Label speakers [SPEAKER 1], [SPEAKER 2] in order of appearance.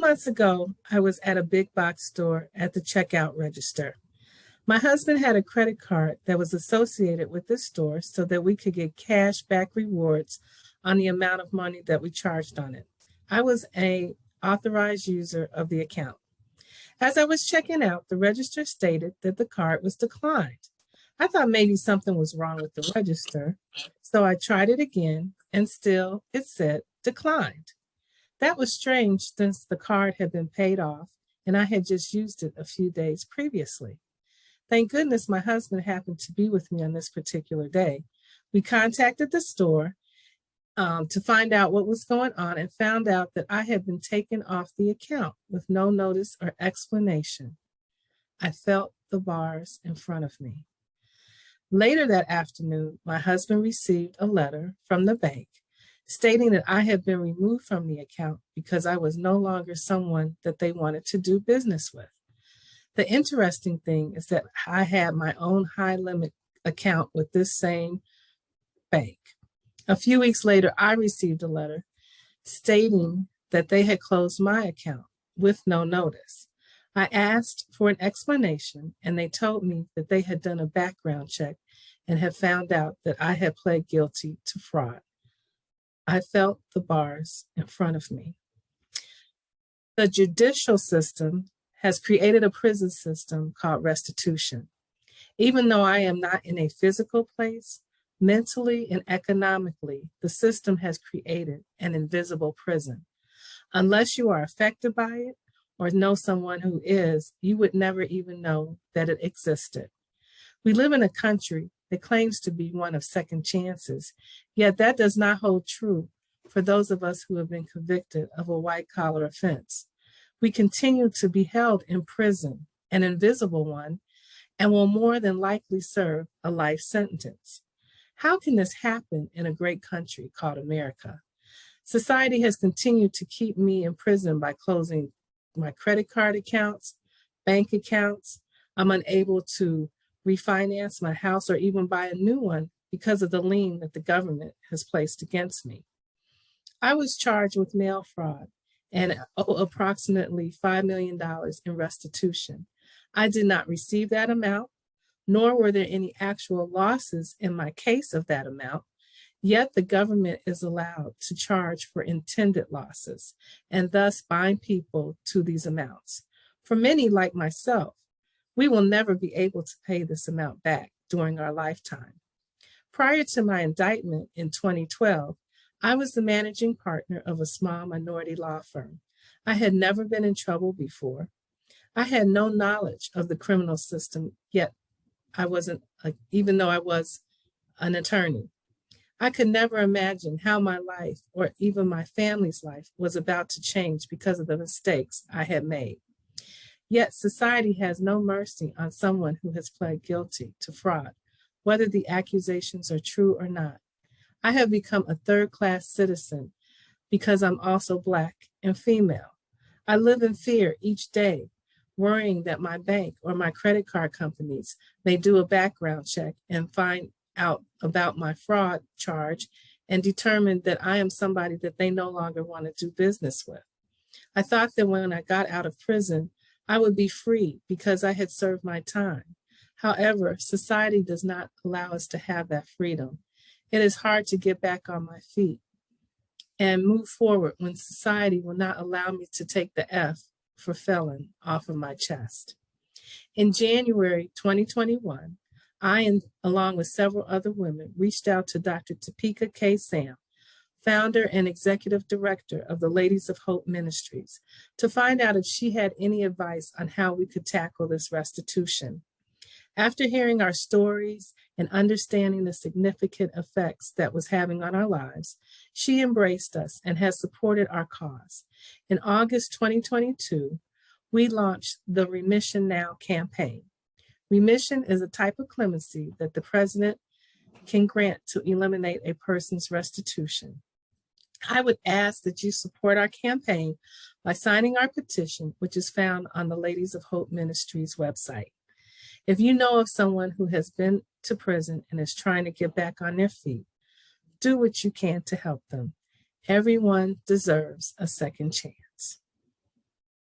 [SPEAKER 1] months ago, I was at a big box store at the checkout register. My husband had a credit card that was associated with this store so that we could get cash back rewards on the amount of money that we charged on it. I was an authorized user of the account. As I was checking out, the register stated that the card was declined. I thought maybe something was wrong with the register, so I tried it again, and still it said declined. That was strange since the card had been paid off and I had just used it a few days previously. Thank goodness my husband happened to be with me on this particular day. We contacted the store to find out what was going on and found out that I had been taken off the account with no notice or explanation. I felt the bars in front of me. Later that afternoon, my husband received a letter from the bank stating that I had been removed from the account because I was no longer someone that they wanted to do business with. The interesting thing is that I had my own high limit account with this same bank. A few weeks later, I received a letter stating that they had closed my account with no notice. I asked for an explanation, and they told me that they had done a background check and had found out that I had pled guilty to fraud. I felt the bars in front of me. The judicial system has created a prison system called restitution. Even though I am not in a physical place, mentally and economically, the system has created an invisible prison. Unless you are affected by it or know someone who is, you would never even know that it existed. We live in a country that claims to be one of second chances, yet that does not hold true for those of us who have been convicted of a white-collar offense. We continue to be held in prison, an invisible one, and will more than likely serve a life sentence. How can this happen in a great country called America? Society has continued to keep me in prison by closing my credit card accounts, bank accounts. I'm unable to refinance my house or even buy a new one because of the lien that the government has placed against me. I was charged with mail fraud and owe approximately $5 million in restitution. I did not receive that amount, nor were there any actual losses in my case of that amount, yet the government is allowed to charge for intended losses and thus bind people to these amounts. For many like myself, we will never be able to pay this amount back during our lifetime. Prior to my indictment in 2012, I was the managing partner of a small minority law firm. I had never been in trouble before. I had no knowledge of the criminal system, yet I wasn't, even though I was an attorney. I could never imagine how my life or even my family's life was about to change because of the mistakes I had made. Yet society has no mercy on someone who has pled guilty to fraud, whether the accusations are true or not. I have become a third-class citizen because I'm also Black and female. I live in fear each day, worrying that my bank or my credit card companies may do a background check and find out about my fraud charge and determine that I am somebody that they no longer want to do business with. I thought that when I got out of prison, I would be free because I had served my time. However, society does not allow us to have that freedom. It is hard to get back on my feet and move forward when society will not allow me to take the F for felon off of my chest. In January 2021, I, along with several other women, reached out to Dr. Topeka K. Sam, founder and executive director of the Ladies of Hope Ministries, to find out if she had any advice on how we could tackle this restitution. After hearing our stories and understanding the significant effects that was having on our lives, she embraced us and has supported our cause. In August 2022, we launched the Remission Now campaign. Remission is a type of clemency that the president can grant to eliminate a person's restitution. I would ask that you support our campaign by signing our petition, which is found on the Ladies of Hope Ministries website. If you know of someone who has been to prison and is trying to get back on their feet, do what you can to help them. Everyone deserves a second chance.